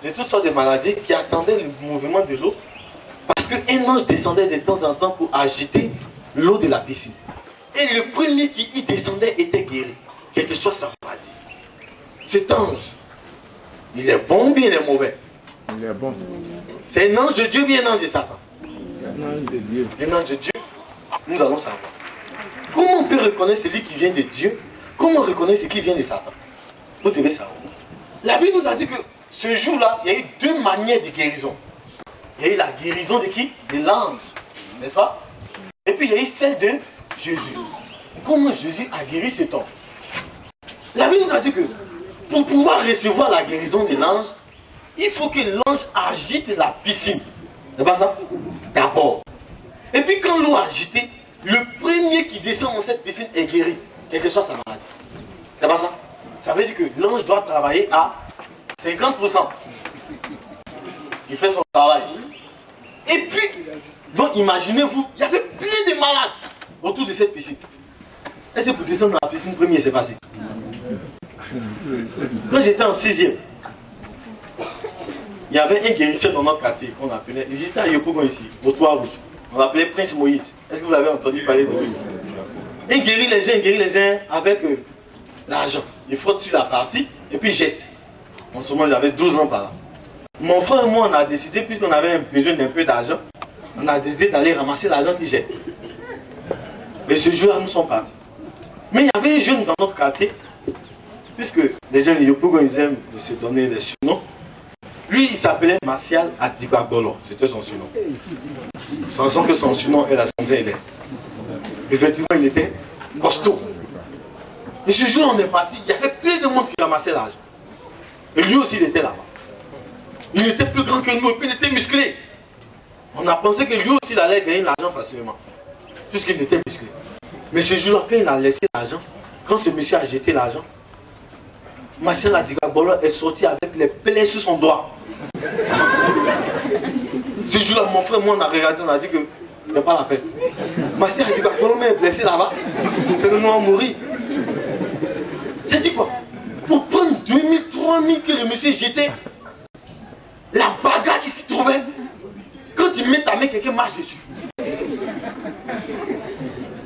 de toutes sortes de maladies qui attendaient le mouvement de l'eau. Parce qu'un ange descendait de temps en temps pour agiter l'eau de la piscine. Et le premier qui y descendait était guéri, quelle que soit sa maladie. Cet ange, il est bon ou bien il est mauvais? Il est bon. C'est un ange de Dieu ou bien un ange de Satan? Un ange de Dieu. Un ange de Dieu, nous allons savoir. Comment on peut reconnaître celui qui vient de Dieu? Comment on reconnaît celui qui vient de Satan? Vous devez savoir. La Bible nous a dit que ce jour-là, il y a eu deux manières de guérison. Il y a eu la guérison de qui? De l'ange, n'est-ce pas? Et puis il y a eu celle de Jésus. Comment Jésus a guéri cet homme? La Bible nous a dit que pour pouvoir recevoir la guérison de l'ange, il faut que l'ange agite la piscine. C'est pas ça? D'abord. Et puis quand l'eau a agité, le premier qui descend dans cette piscine est guéri, quelle que soit sa maladie. C'est pas ça? Ça veut dire que l'ange doit travailler à 50%. Il fait son travail. Et puis, donc imaginez-vous, il y avait plein de malades autour de cette piscine. Est-ce que pour descendre dans la piscine premier, c'est passé? Quand j'étais en 6e, il y avait un guérisseur dans notre quartier qu'on appelait, il était à Yopougon ici, au Toit Rouge. On l'appelait Prince Moïse. Est-ce que vous avez entendu parler de lui? Il guérit les gens avec l'argent. Il frotte sur la partie et puis il jette. En ce moment, j'avais 12 ans par là. Mon frère et moi, on a décidé, puisqu'on avait besoin d'un peu d'argent, on a décidé d'aller ramasser l'argent qu'il jette. Et ce jour-là, nous sommes partis. Mais il y avait un jeune dans notre quartier, puisque les jeunes de Yopougon, ils aiment se donner des surnoms. Lui, il s'appelait Martial Adibagbolo. C'était son surnom. Sans que son surnom est la santé. Effectivement, il était costaud. Et ce jour-là, on est parti. Il y avait plein de monde qui ramassait l'argent. Et lui aussi, il était là-bas. Il était plus grand que nous et puis il était musclé. On a pensé que lui aussi, il allait gagner l'argent facilement. Puisqu'il était musclé. Mais ce jour-là, quand il a laissé l'argent, quand ce monsieur a jeté l'argent, Martial Adibagbolo est sorti avec les plaies sur son doigt. Ce jour-là, mon frère, moi, on a regardé, on a dit que il n'y a pas la peine. Martial Adibagbolo est blessé là-bas. C'est le nom à mourir. C'est dit quoi? Pour prendre 2000, 3000 que le monsieur jetait, la bagarre qui s'y trouvait, quand tu mets ta main, quelqu'un marche dessus.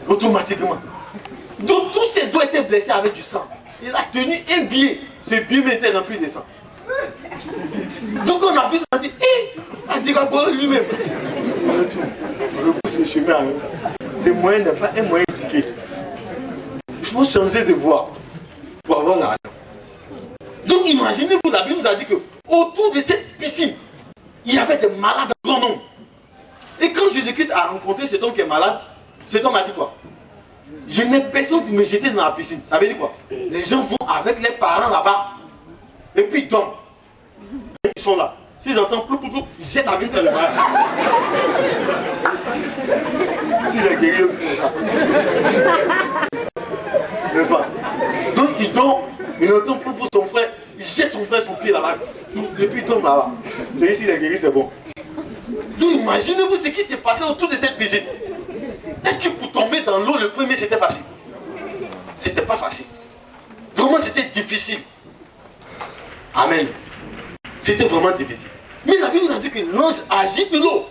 Automatiquement. Donc tous ses doigts étaient blessés avec du sang. Il a tenu un billet. Ce billet était rempli de sang. Donc on a vu, on a dit, hé, Adibagbolo lui-même. C'est moyen, n'est pas un moyen indiqué. Il faut changer de voie pour avoir l'argent. Donc imaginez-vous, la Bible nous a dit que autour de cette piscine, il y avait des malades en grand nombre. Et quand Jésus-Christ a rencontré cet homme qui est malade, cet homme a dit quoi? Je n'ai personne pour me jeter dans la piscine. Ça veut dire quoi? Les gens vont avec les parents là-bas. Et puis ils dorment. Ils sont là. S'ils entendent plou plou plou, ils jettent la vie dans le malade. Si j'ai guéri aussi, c'est ça. N'est-ce pas? Donc il dort, il entend plou plou son frère, il jette son frère son pied là-bas. Et puis il tombe là-bas. C'est ici, il est guéri, c'est bon. Donc imaginez-vous ce qui s'est passé autour de cette piscine. Est-ce que pour tomber dans l'eau, le premier, c'était facile? C'était pas facile. Vraiment, c'était difficile. Amen. C'était vraiment difficile. Mais la Bible nous a dit que l'ange agite l'eau.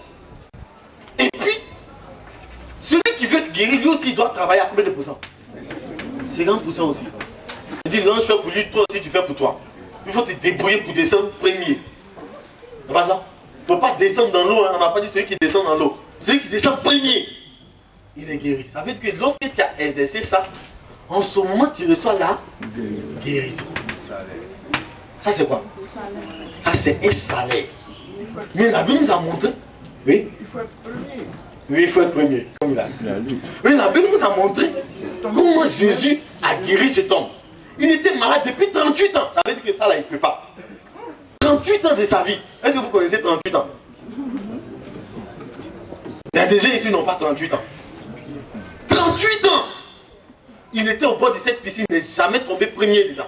Et puis, celui qui veut te guérir, lui aussi, il doit travailler à combien de pourcents? 50% aussi. Il dit, l'ange fait pour lui, toi aussi, tu fais pour toi. Il faut te débrouiller pour descendre premier. C'est pas ça? Il ne faut pas descendre dans l'eau. Hein. On n'a pas dit celui qui descend dans l'eau. Celui qui descend premier, il est guéri. Ça veut dire que lorsque tu as exercé ça, en ce moment, tu reçois la guérison. Ça, c'est quoi? Ça, c'est un salaire. Mais la Bible nous a montré. Oui? Il faut être premier. Oui, il faut être premier, comme il a dit. Mais la Bible nous a montré comment Jésus a guéri cet homme. Il était malade depuis 38 ans. Ça veut dire que ça, là, il ne peut pas. 38 ans de sa vie. Est-ce que vous connaissez 38 ans? Il y a des gens ici qui n'ont pas 38 ans. 38 ans! Il était au bord de cette piscine, il n'est jamais tombé premier dedans.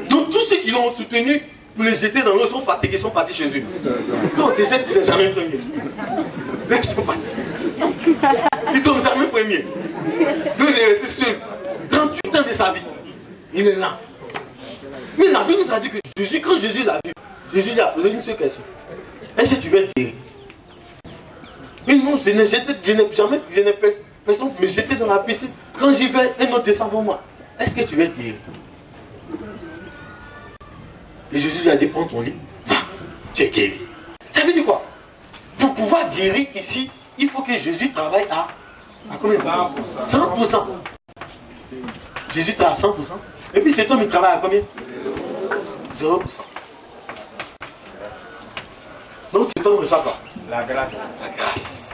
Donc tous ceux qui l'ont soutenu pour le jeter dans l'eau sont fatigués, sont partis chez eux. Quand on te jette, tu n'es jamais premier. Donc ils sont partis. Ils ne tombent jamais premier. Donc il est resté seul. 38 ans de sa vie, il est là. Mais la Bible nous a dit que Jésus, quand Jésus l'a vu, Jésus lui a posé une seule question. Est-ce que tu veux être guéri? Mais non, je n'ai jamais, personne me jeter dans la piscine. Quand j'y vais, un autre descend pour moi. Est-ce que tu veux être guéri? Et Jésus lui a dit, prends ton lit, va, tu es guéri. Ça veut dire quoi? Pour pouvoir guérir ici, il faut que Jésus travaille à combien de pourcents? 100%. Jésus travaille à 100%. Et puis cet homme, il travaille à combien? 0%. Donc cet homme reçoit quoi? La grâce. La grâce.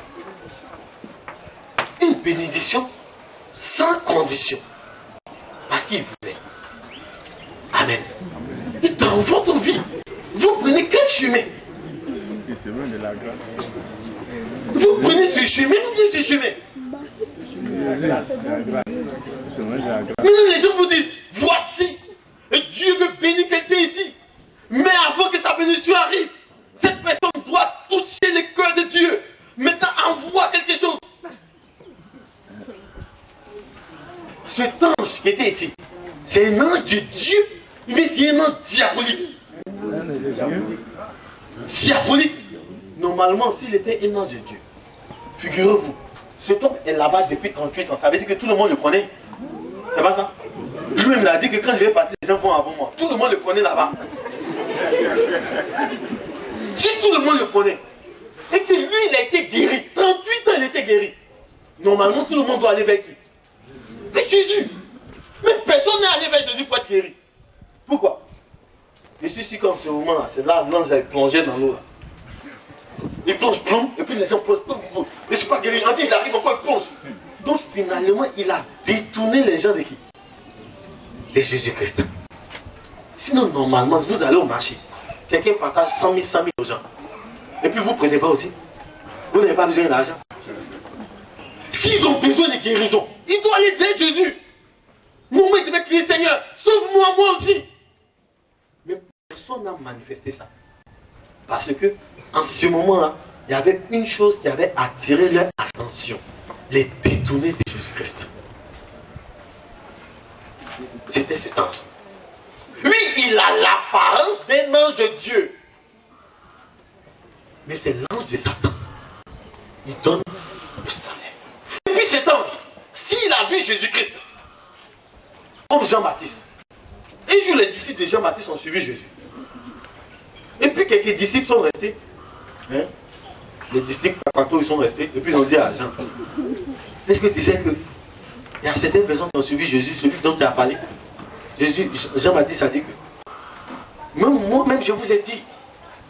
Une bénédiction sans condition. Parce qu'il voulait. Amen. Et dans votre vie, vous prenez quel chemin? Le chemin de la grâce. Vous prenez ce chemin ou bien ce chemin? La grâce. Le chemin de la grâce. Maintenant les gens vous disent, voici, et Dieu veut bénir quelqu'un ici. Mais avant que sa bénédiction arrive, cette personne doit toucher le cœur de Dieu. Maintenant, envoie quelque chose. Cet ange qui était ici, c'est un ange de Dieu, mais c'est un ange diabolique. Diabolique. Normalement, s'il était un ange de Dieu, figurez-vous, cet homme est là-bas depuis 38 ans. Ça veut dire que tout le monde le connaît. C'est pas ça? Lui-même il a dit que quand je vais partir, les gens vont avant moi. Tout le monde le connaît là-bas. Si tout le monde le connaît, et que lui, il a été guéri, 38 ans, il était guéri. Normalement, tout le monde doit aller vers qui? Vers Jésus. Mais personne n'est allé vers Jésus pour être guéri. Pourquoi? Je suis sûr qu'en ce moment-là, c'est là l'ange a plongé dans l'eau. Il plonge, plomb, et puis les gens plongent, plomb. Et je ne suis pas guéri. Il arrive encore, il plonge. Donc finalement, il a détourné les gens de qui? De Jésus-Christ. Sinon, normalement, vous allez au marché. Quelqu'un partage 100 000 aux gens. Et puis vous ne prenez pas aussi. Vous n'avez pas besoin d'argent. S'ils ont besoin de guérison, ils doivent aller vers Jésus. Moi, il devait crier, Seigneur, sauve-moi, moi aussi. Mais personne n'a manifesté ça. Parce que, en ce moment-là, il y avait une chose qui avait attiré leur attention. Les détournés de Jésus-Christ. C'était cet ange. Lui, il a l'apparence d'un ange de Dieu. Mais c'est l'ange de Satan. Il donne le salaire. Et puis cet ange, s'il a vu Jésus-Christ, comme Jean-Baptiste, un jour les disciples de Jean-Baptiste ont suivi Jésus. Et puis quelques disciples sont restés. Hein? Les disciples partout ils sont restés. Et puis ils ont dit à Jean, est-ce que tu sais que il y a certaines personnes qui ont suivi Jésus, celui dont tu as parlé? Jean-Baptiste a dit que moi-même je vous ai dit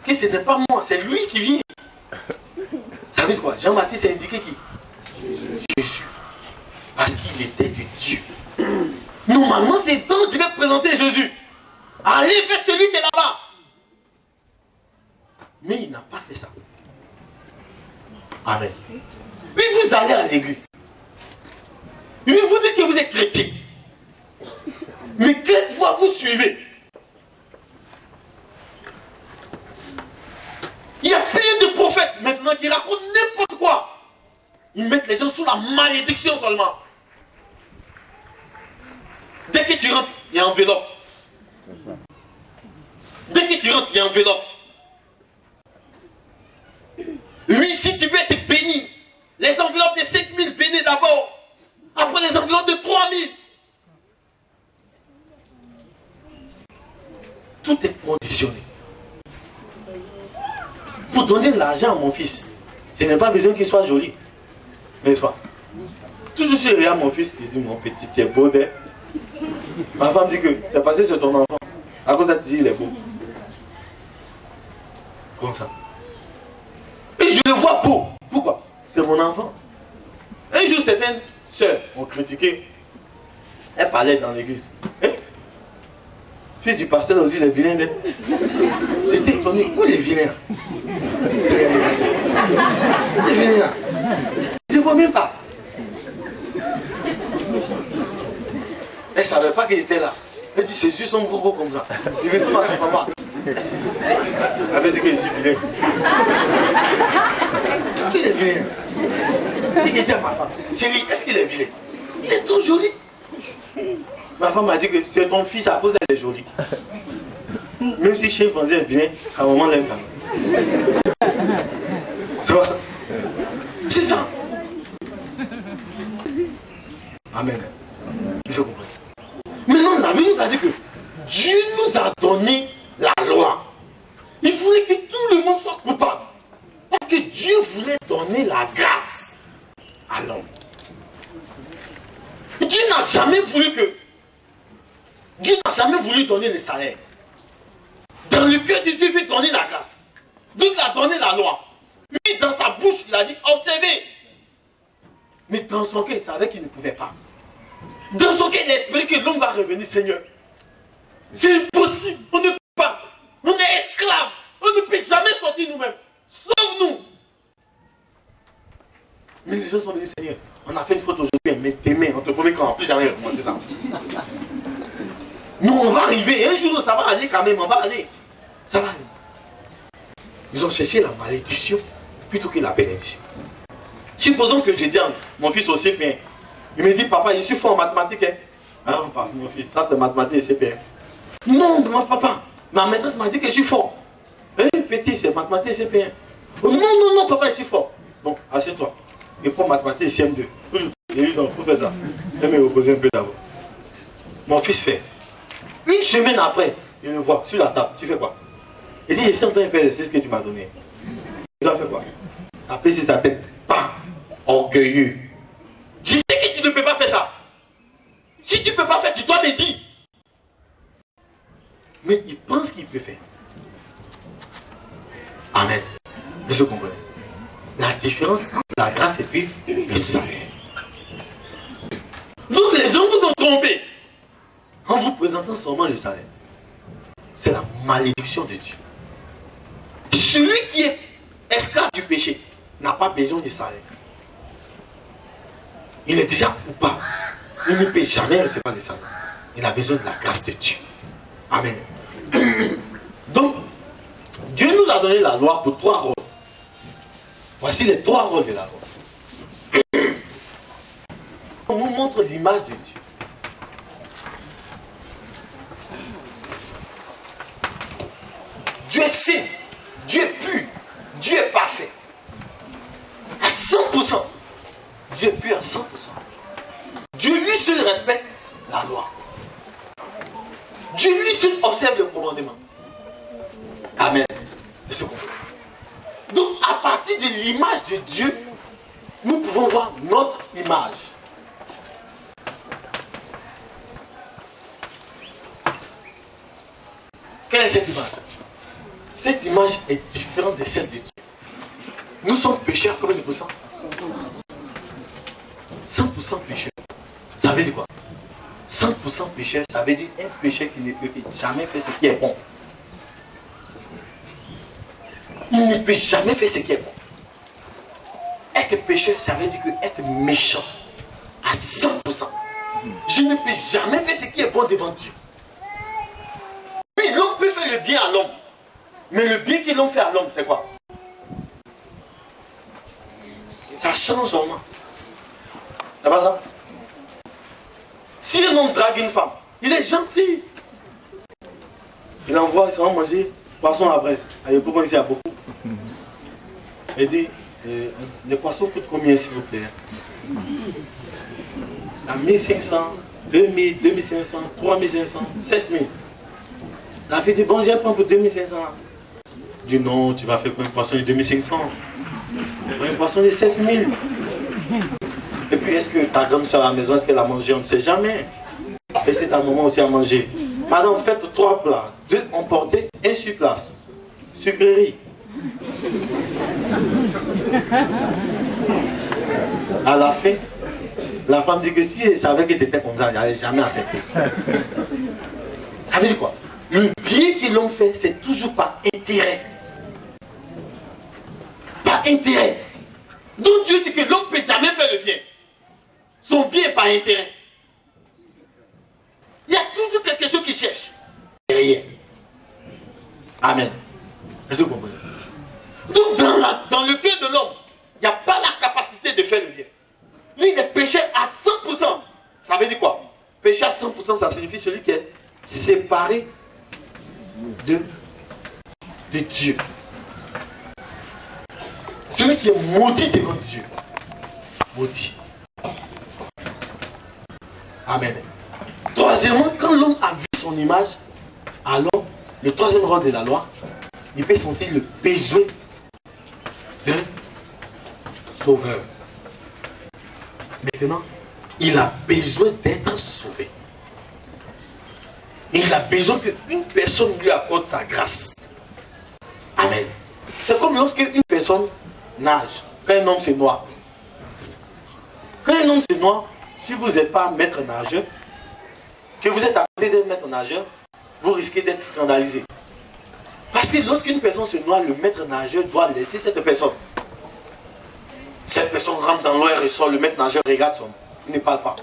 que ce n'est pas moi, c'est lui qui vient. Ça veut dire quoi? Jean-Baptiste a indiqué qui? Jésus. Parce qu'il était de Dieu. Normalement, c'est donc qui devait présenter Jésus. Allez vers celui qui est là-bas. Mais il n'a pas fait ça. Amen. Puis vous allez à l'église. Puis vous dites que vous êtes chrétien. Mais quelle voie vous suivez? Il y a plein de prophètes maintenant qui racontent n'importe quoi. Ils mettent les gens sous la malédiction seulement. Dès que tu rentres, il y a enveloppe. Dès que tu rentres, il y a enveloppe. Oui, si tu veux être béni, les enveloppes de 5 000 venaient d'abord. Après les enveloppes de 3 000. Tout est conditionné. Pour donner de l'argent à mon fils, je n'ai pas besoin qu'il soit joli. N'est-ce pas? Toujours si je regarde mon fils, il dit mon petit, tu es beau d'être. Ma femme dit que c'est passé sur ton enfant. À cause de ça, tu dis il est beau. Comme ça. Et je le vois beau. Pourquoi? C'est mon enfant. Un jour, certaines sœurs ont critiqué. Elles parlaient dans l'église. Fils du pasteur aussi, il est vilain. J'étais étonné. Où il est vilain? Il est vilain. Je ne vois même pas. Elle ne savait pas qu'il était là. Elle dit, c'est juste un gros comme ça. Il ressemble à son papa. Elle avait dit qu'il est vilain. Il est vilain. Il dit à ma femme, chérie, est-ce qu'il est vilain? Il est trop joli. Ma femme m'a dit que c'est ton fils à cause elle est jolie. Même si chimpanzé est bien, sa maman l'aime pas. C'est pas ça. C'est ça. Amen. Je comprends. Maintenant, la Bible nous a dit que Dieu nous a donné la loi. Il voulait que tout le monde soit coupable. Parce que Dieu voulait donner la grâce à l'homme. Dieu n'a jamais voulu que... Dieu n'a jamais voulu donner le salaire. Dans le cœur de Dieu, il veut donner la grâce. Donc il a donné la loi. Lui, dans sa bouche, il a dit, observez. Mais dans son cœur, il savait qu'il ne pouvait pas. Dans son cœur, il a espéré que l'homme va revenir, Seigneur. C'est impossible. On ne peut pas. On est esclaves. On ne peut jamais sortir nous-mêmes. Sauve-nous. Mais les gens sont venus, Seigneur. On a fait une faute aujourd'hui, mais demain, on te promet qu'on ne va plus jamais recommencer ça. Nous, on va arriver. Un jour, ça va aller quand même. On va aller. Ça va aller. Ils ont cherché la malédiction plutôt que la bénédiction. Supposons que j'ai dit à mon fils au CP1. Il me dit, papa, je suis fort en mathématiques. Hein? Ah, papa, mon fils, ça c'est mathématiques et CP1. Non, mon papa, ma maîtresse m'a dit que je suis fort. Petit, c'est mathématiques et CP1. Oh, non, papa, je suis fort. Bon, assieds-toi. Il prend mathématiques et CM2. Il dit, non, il faut faire ça. Je vais me reposer un peu d'abord. Mon fils fait. Une semaine après, il me voit sur la table. Tu fais quoi? Il dit, je suis en train de faire l'exercice que tu m'as donné. Tu dois faire quoi? Après, sur sa tête, pas orgueilleux. Je sais que tu ne peux pas faire ça. Si tu ne peux pas faire, tu dois me dire. Mais il pense qu'il peut faire. Amen. Est-ce que vous comprenez? La différence entre la grâce et puis le salaire. Donc les gens vous ont trompé en vous présentant seulement le salaire. C'est la malédiction de Dieu. Celui qui est esclave du péché n'a pas besoin de salaire. Il est déjà coupable. Il ne peut jamais recevoir le salaire. Il a besoin de la grâce de Dieu. Amen. Donc, Dieu nous a donné la loi pour 3 rôles. Voici les 3 rôles de la loi. On nous montre l'image de Dieu. Dieu est saint, Dieu est pur, Dieu est parfait. À 100%. Dieu est pur à 100%. Dieu lui seul respecte la loi. Dieu lui seul observe le commandement. Amen. Donc à partir de l'image de Dieu, nous pouvons voir notre image. Quelle est cette image? Cette image est différente de celle de Dieu. Nous sommes pécheurs combien de pourcents? 100% pécheurs. Ça veut dire quoi? 100% pécheur, ça veut dire un pécheur qui ne peut jamais faire ce qui est bon. Il ne peut jamais faire ce qui est bon. Être pécheur, ça veut dire que être méchant à 100%. Je ne peux jamais faire ce qui est bon devant Dieu. Puis l'homme peut faire le bien à l'homme. Mais le bien que l'homme fait à l'homme, c'est quoi? Ça change en moi. C'est pas ça? Si un homme drague une femme, il est gentil. Il envoie, il va manger poisson à la braise. Il faut ici à beaucoup. Il dit, les poissons coûtent combien s'il vous plaît? À 1500, 2000, 2500, 3500, 7000. La fille dit, bon, je prends pour 2500. Il dit, non, tu vas faire pour un poisson de 2500. Pour un poisson de 7000. Et puis, est-ce que ta grande soeur à la maison, est-ce qu'elle a mangé? On ne sait jamais. Et c'est ta maman aussi à manger. Madame, faites 3 plats. 2 emportés, 1 sur place. Sucrerie. À la fin, la femme dit que si elle savait que tu étais comme ça, elle n'allait jamais accepter. Ça veut dire quoi? Le bien qu'ils l'ont fait, c'est toujours par intérêt. Par intérêt. Donc Dieu dit que l'homme ne peut jamais faire le bien. Son bien est par intérêt. Il y a toujours quelque chose qui cherche derrière. Amen. Est-ce que vous comprenez? Donc dans le cœur de l'homme, il n'y a pas la capacité de faire le bien. Lui, il est péché à 100%. Ça veut dire quoi? Péché à 100%, ça signifie celui qui est séparé de Dieu. Celui qui est maudit devant Dieu. Maudit. Amen. Troisièmement, quand l'homme a vu son image, alors, le troisième rôle de la loi, il peut sentir le besoin d'un sauveur. Maintenant, il a besoin d'être sauvé. Et il a besoin qu'une personne lui accorde sa grâce. Amen. C'est comme lorsque une personne nage, quand un homme se noie. Quand un homme se noie, si vous n'êtes pas maître nageur, que vous êtes à côté d'un maître nageur, vous risquez d'être scandalisé. Parce que lorsqu'une personne se noie, le maître nageur doit laisser cette personne. Cette personne rentre dans l'eau et ressort, le maître nageur regarde son. Il ne parle pas.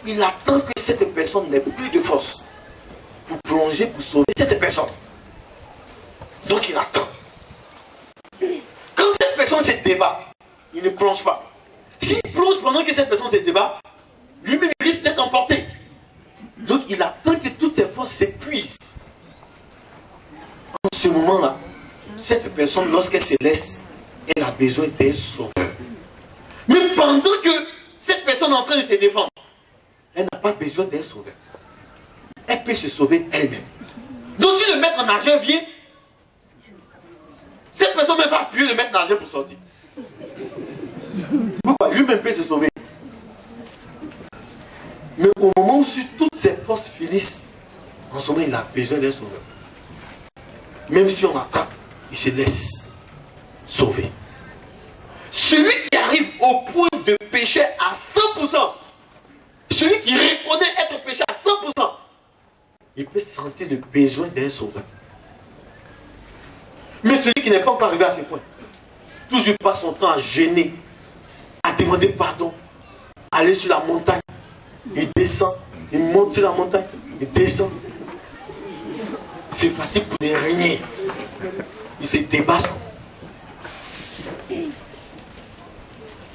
Il attend que cette personne n'ait plus de force pour plonger, pour sauver cette personne. Donc il attend. Quand cette personne se débat, il ne plonge pas. S'il plonge pendant que cette personne se débat, lui-même risque d'être emporté. Donc il attend que toutes ses forces s'épuisent. En ce moment-là, cette personne, lorsqu'elle se laisse, elle a besoin d'un sauveur. Mais pendant que cette personne est en train de se défendre, elle n'a pas besoin d'un sauveur. Elle peut se sauver elle-même. Donc si le maître nageur vient, cette personne ne va appuyer le maître nageur pour sortir. Pourquoi? Lui-même peut se sauver. Mais au moment où toutes ses forces finissent, en ce moment il a besoin d'un sauveur. Même si on attrape, il se laisse sauver. Celui qui arrive au point de pécher à 100%, celui qui reconnaît être péché à 100%, il peut sentir le besoin d'un sauveur. Mais celui qui n'est pas encore arrivé à ce point, toujours passe son temps à gêner, à demander pardon, à aller sur la montagne, il descend, il monte sur la montagne, il descend. C'est fatigue pour ne rien. Il se dépasse.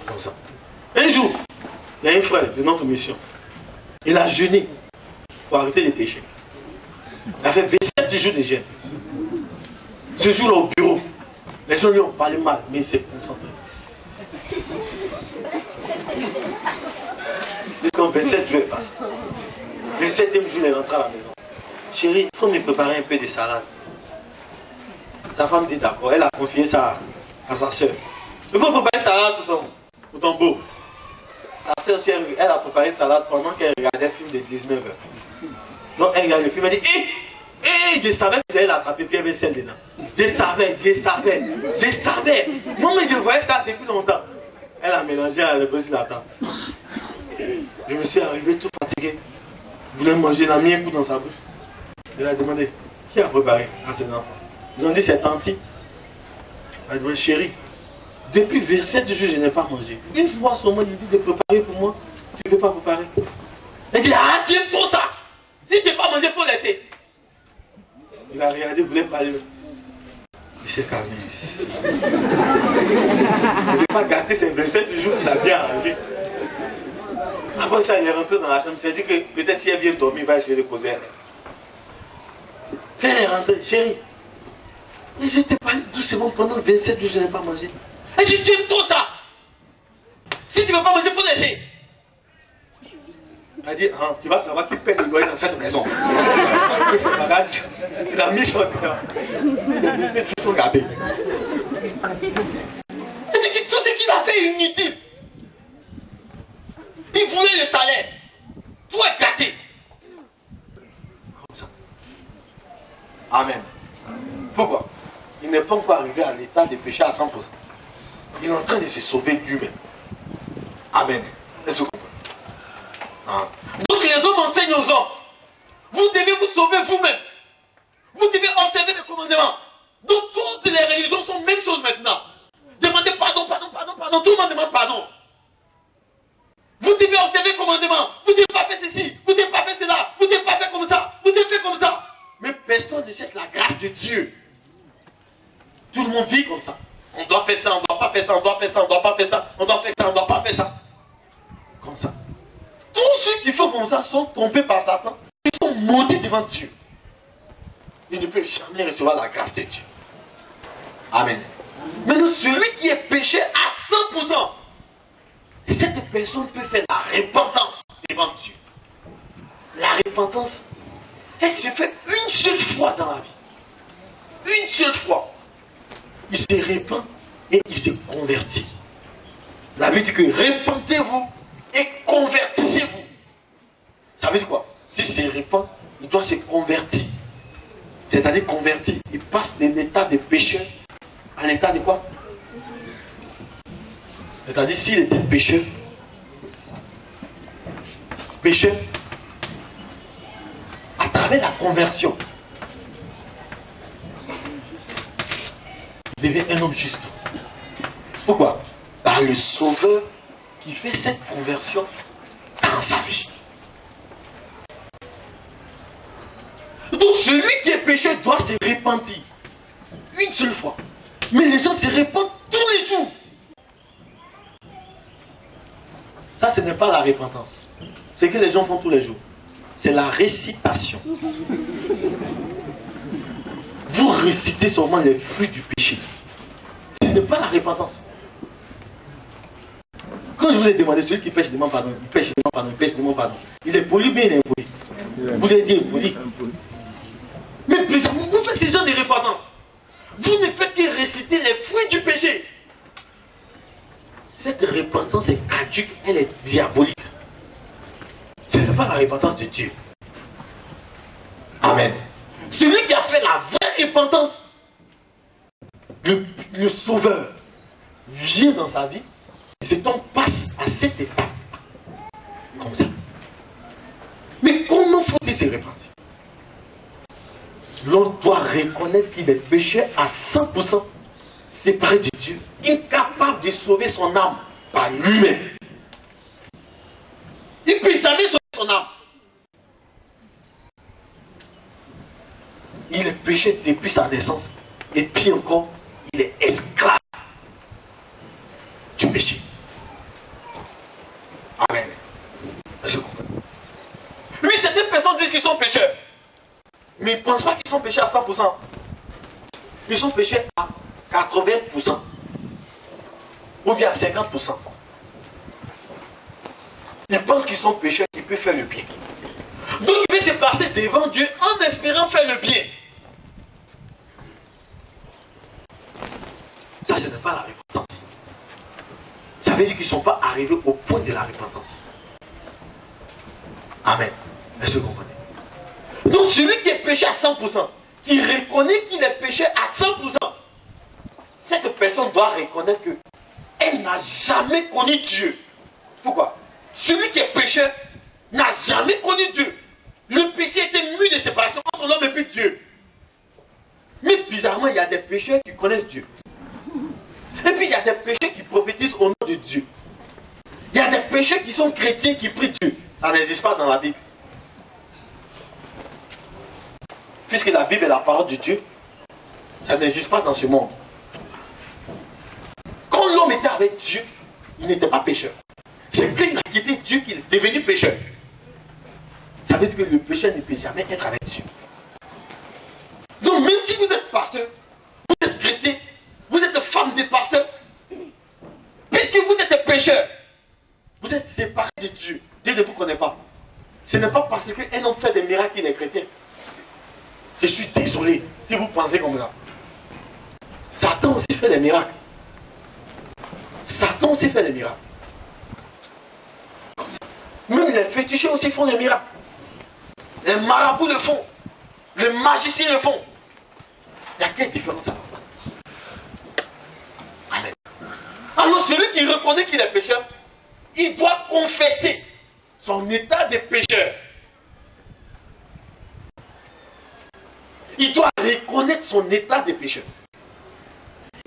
Comme ça. Un jour, il y a un frère de notre mission. Il a jeûné pour arrêter les péchés. Il a fait 27 jours de jeûne. Ce jour-là au bureau, les gens lui ont parlé mal, mais il s'est concentré. Jusqu'en 27 jours est passé. Le 7e jour, il est rentré à la maison. Chérie, il faut me préparer un peu de salade. Sa femme dit d'accord. Elle a confié ça à sa soeur. Il faut préparer salade pour ton beau. Sa soeur, elle a préparé salade pendant qu'elle regardait le film de 19h. Donc elle regarde le film, elle dit je savais que vous allez l'attraper, puis il y avait celle dedans. Je savais. Moi, mais je voyais ça depuis longtemps. Elle a mélangé, elle a reposé la table. Je me suis arrivé tout fatigué. Je voulais manger, elle a mis un coup dans sa bouche. Elle a demandé, qui a préparé à ses enfants? Ils ont dit, c'est Tanti. Elle a dit, chérie, depuis 27 jours, je n'ai pas mangé. Une fois seulement, il dit de préparer pour moi. Tu ne veux pas préparer? Elle dit, ah, tu aimes trop ça. Si tu n'as pas mangé, il faut laisser. Il a regardé, il voulait parler. Il s'est calmé. Il ne veut pas gâter ses 27 jours qu'il a bien arrangé. Après ça, il est rentré dans la chambre. Il s'est dit que peut-être si elle vient dormir, il va essayer de causer elle. Quand elle est rentrée, chérie, je t'ai parlé doucement pendant 27 jours, je n'ai pas mangé. Et je t'aime trop ça. Si tu ne veux pas manger, il faut laisser. Elle a dit, ah, tu vas savoir qu'il paie le loyer dans cette maison. Il a pris ses bagages, il a mis son dedans. Les 27 jours sont gâtés. Elle dit que tout ce qu'il a fait est inutile. Il voulait le salaire. Tout est gâté. Comme ça. Amen. Pourquoi? Il n'est pas encore arrivé à l'état de péché à 100%. Il est en train de se sauver lui-même. Amen. Est-ce que vous comprenez? Donc les hommes enseignent aux hommes. Vous devez vous sauver vous-même. Vous devez observer les commandements. Donc toutes les religions sont la même chose maintenant. Demandez pardon. Tout le monde demande pardon. Vous devez observer les commandements. Vous ne devez pas faire ceci. Vous ne devez pas faire cela. Vous ne devez pas faire comme ça. Vous devez faire comme ça. Mais personne ne cherche la grâce de Dieu. Tout le monde vit comme ça. On doit faire ça, on ne doit pas faire ça, on doit faire ça, on ne doit pas faire ça, on doit faire ça, on ne doit pas faire ça. Comme ça. Tous ceux qui font comme ça sont trompés par Satan. Ils sont maudits devant Dieu. il ne peut jamais recevoir la grâce de Dieu. Amen. Maintenant, celui qui est péché à 100%, cette personne peut faire la repentance devant Dieu. La repentance, elle se fait une seule fois dans la vie. Une seule fois. Il se répand et il se convertit. La Bible dit que repentez-vous et convertissez-vous. Ça veut dire quoi? S'il se répand, il doit se convertir. C'est-à-dire convertir. Il passe d'un état de pécheur à l'état de quoi? C'est-à-dire s'il était pécheur, à travers la conversion, il devient un homme juste. Pourquoi? Par le Sauveur qui fait cette conversion dans sa vie. Donc celui qui est pécheur doit se repentir une seule fois. Mais les gens se répandent tous les jours. Ça, ce n'est pas la repentance. Ce que les gens font tous les jours, c'est la récitation. Vous récitez seulement les fruits du péché. Ce n'est pas la repentance. Quand je vous ai demandé, celui qui pêche demande pardon, il pêche demande pardon, il pêche demande pardon. Il est poli, mais il est impoli. Vous avez dit impoli. Mais bizarrement, vous faites ce genre de repentance. Vous ne faites que réciter les fruits du péché. Cette repentance est caduque, elle est diabolique. Ce n'est pas la repentance de Dieu. Amen. Celui qui a fait la vraie repentance, le Sauveur vient dans sa vie, et cet homme passe à cette étape. Comme ça. Mais comment faut-il se repentir? L'on doit reconnaître qu'il est péché à 100%, séparé de Dieu, incapable de sauver son âme par lui-même. Il ne peut jamais sauver son âme. Il est péché depuis sa naissance. Et puis encore, il est esclave du péché. Amen. Oui, certaines personnes disent qu'ils sont pécheurs. Mais ils ne pensent pas qu'ils sont péchés à 100%. Ils sont péchés à 80%. Ou bien à 50%. Ils pensent qu'ils sont pécheurs, qu'ils peuvent faire le bien. Donc ils peuvent se passer devant Dieu en espérant faire le bien. Ça, ce n'est pas la repentance. Ça veut dire qu'ils ne sont pas arrivés au point de la repentance. Amen. Est-ce que vous comprenez? Donc celui qui est péché à 100%, qui reconnaît qu'il est péché à 100%, cette personne doit reconnaître qu'elle n'a jamais connu Dieu. Pourquoi? Celui qui est pécheur n'a jamais connu Dieu. Le péché était mur de séparation entre l'homme et puis Dieu. Mais bizarrement, il y a des pécheurs qui connaissent Dieu. Et puis il y a des pécheurs qui prophétisent au nom de Dieu. Il y a des pécheurs qui sont chrétiens qui prient Dieu. Ça n'existe pas dans la Bible. Puisque la Bible est la parole de Dieu, ça n'existe pas dans ce monde. Quand l'homme était avec Dieu, il n'était pas pécheur. C'est qu'il a quitté Dieu qu'il est devenu pécheur. Ça veut dire que le pécheur ne peut jamais être avec Dieu. Donc même si vous êtes pasteur, vous êtes chrétien, vous êtes femme de pasteur, puisque vous êtes pécheur, vous êtes séparé de Dieu. Dieu ne vous connaît pas. Ce n'est pas parce qu'un homme fait des miracles qu'il est chrétien. Je suis désolé si vous pensez comme ça. Satan aussi fait des miracles. Satan aussi fait des miracles. Comme ça. Même les féticheurs aussi font des miracles. Les marabouts le font. Les magiciens le font. Il y a quelle différence à faire? Amen. Alors celui qui reconnaît qu'il est pécheur, il doit confesser son état de pécheur. Il doit reconnaître son état de pécheur.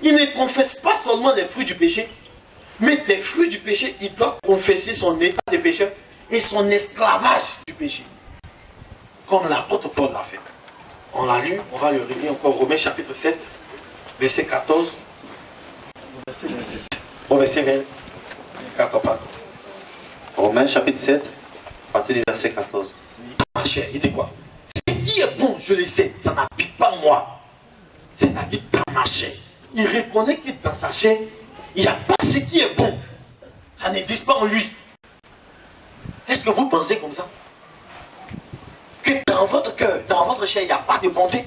Il ne confesse pas seulement les fruits du péché, mais des fruits du péché, il doit confesser son état de pécheur et son esclavage du péché. Comme l'apôtre Paul l'a fait. On l'a lu, on va le relire encore, Romains chapitre 7, verset 14. Verset 27. Au verset 24, pardon. Romains chapitre 7, à partir du verset 14. Ma chère, il dit quoi? Ce qui est bon, je le sais, ça n'habite pas moi. C'est-à-dire dans ma chair. Il reconnaît que dans sa chair, il n'y a pas ce qui est bon. Ça n'existe pas en lui. Est-ce que vous pensez comme ça? Que dans votre cœur, dans votre chair, il n'y a pas de bonté?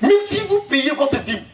Même si vous payez votre dîme,